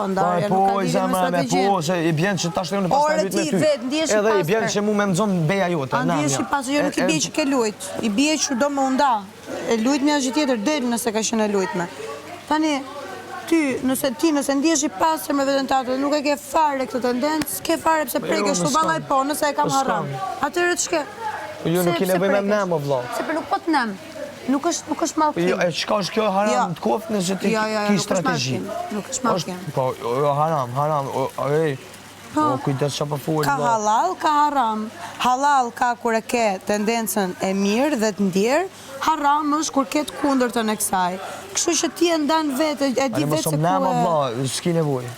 ndarja nuk ka lidhje me strategjinë. Po, se i bjen që tash unë pastaj lujt me ty. Ore ti vetë ndihesh i pastër. Edhe i bjen që mu me nxon beja jote. A ndihesh i pastër, jo nuk i bie që ke lujt. I bie që do me unda. E lujtme është gjë tjetër, del nëse ka qenë e lujtme. Tani, nëse ndihesh i pastër me veten tënde, nuk e ke fare këtë tendencë, ke fare pse prekesh tu vallaj po, nëse e kam harram. Atëherë ç'ke? Jo nuk i nevoj me nem, o vëlla. Se për nuk po të nem. Nuk është mallkim. Jo, çka është kjo haram të koftë nëse ti ki strategji. Nuk është mallkim. Po, haram. Po, kujdes çfarë po fol. Ka halal, ka haram. Halal ka kur e ke tendencën e mirë dhe të ndjerë, haram është kur ke të kundërtën e kësaj. Kështu që ti e ndan vetë, e di vetë se ku e... Vëlla, s'ki nevojë.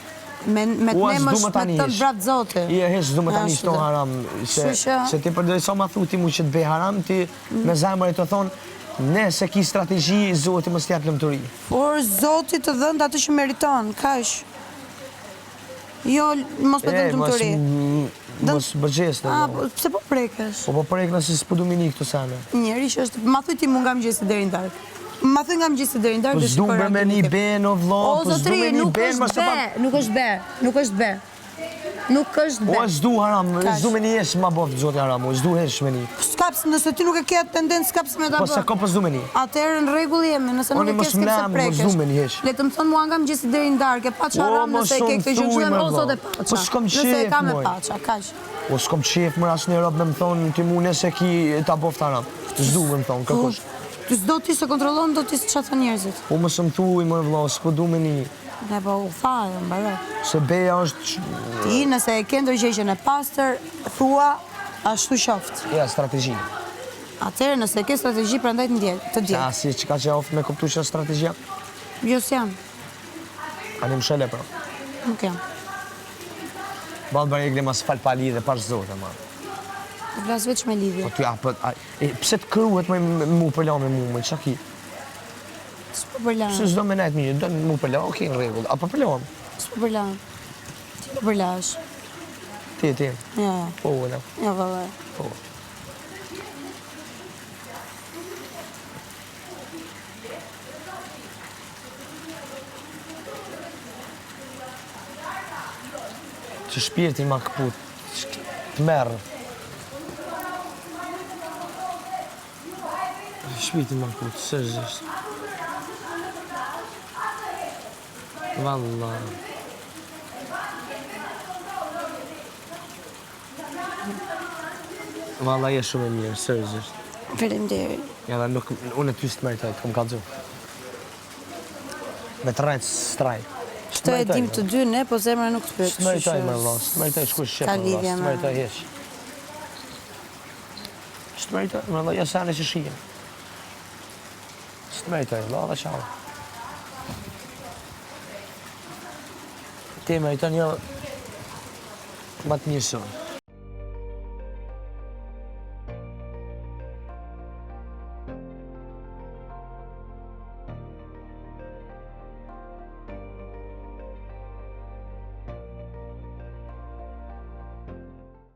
Me të nemësh me të vratë Zoti. I e hesh, du me tani shto haram. Se ti përdoj sa ma thu ti mu që të bëj haram, ti me zemër e të thonë, ne se ki strategji, Zoti më s'tjat lëmëturi. Por Zoti të dhënd atë që meriton, kash. Jo, mos me dhënd lëmëturi. Mos bërgjes në më. Pse po prekesh? Po prek nëse s'po du mini këtu sene. Njeri që është, ma thuj ti mu nga mëgjesi deri në darkë. Ma thuj nga mëgjesi deri në darkë dhe shikoj me një ben, o vlo, o zotri, nuk është be. O, s'du haram, s'du me një jesh ma bof, zoti haram, o, s'du hesh me një. Skaps, nëse ti nuk e ke tendencë, skaps me ta bërë. Po, se ko po s'du me një. Atëherë në regull jemi, nëse nuk e ke s'ke se prekesh. Le të më thonë mua nga mëgjesi deri në darkë, e paqa haram nëse e ke këtë gjë gjithë, o, zot e paqa. Nëse e ka me paqa, kash. O, s'kom qef, më asë një robë me më thonë, ti mu nëse ki ta bof të haram. S'du me më thonë, kërkosh. Ty s'do ti se kontrolon, do ti s'qa të njerëzit. Po më së më thuj, më vlo, s'po du me një. Ne po u thajë, më bare. Se beja është... Ti nëse e ke ndërgjegjën e pastër, thua, ashtu shoftë. Ja, strategji. Atëherë nëse e ke strategji, prandaj të djetë. Ja, si që ka që ofë me kuptu që strategjia? Jo s'jam. A një më shele, pra? Nuk jam. Balë bërë e gle ma s'fal pa lidhe, pash zote, ma. Të vlas veç me lidhje. Po t'ja, pse të kruhet mu përla me mu, që ki? S'po përla. Pse s'do me najtë mirë, do mu përla, okej, në regull. A po përla? S'po përla. Ti po përlash. Ti. Ja. Po, në. Ja, vëllë. Po. Që shpirtin ma këput, të merë. Shpirtin ma këput, sërgjështë. Valla. Valla je shumë e mirë, sërgjështë. Faleminderit. Ja, dhe nuk, unë e ty së të meritoj, të kom kalëzu. Me të rajtë straj. Këtë e dim të dy ne, po zemra nuk të përë. Së meritoj, më vëlla, së meritoj, shkush shqepë, më vëlla, së meritoj hesh. Së meritoj, më vëlla, ja sene që shije. Së meritoj, vëlla, dhe qao. Ti meriton jo, ma të mirëson.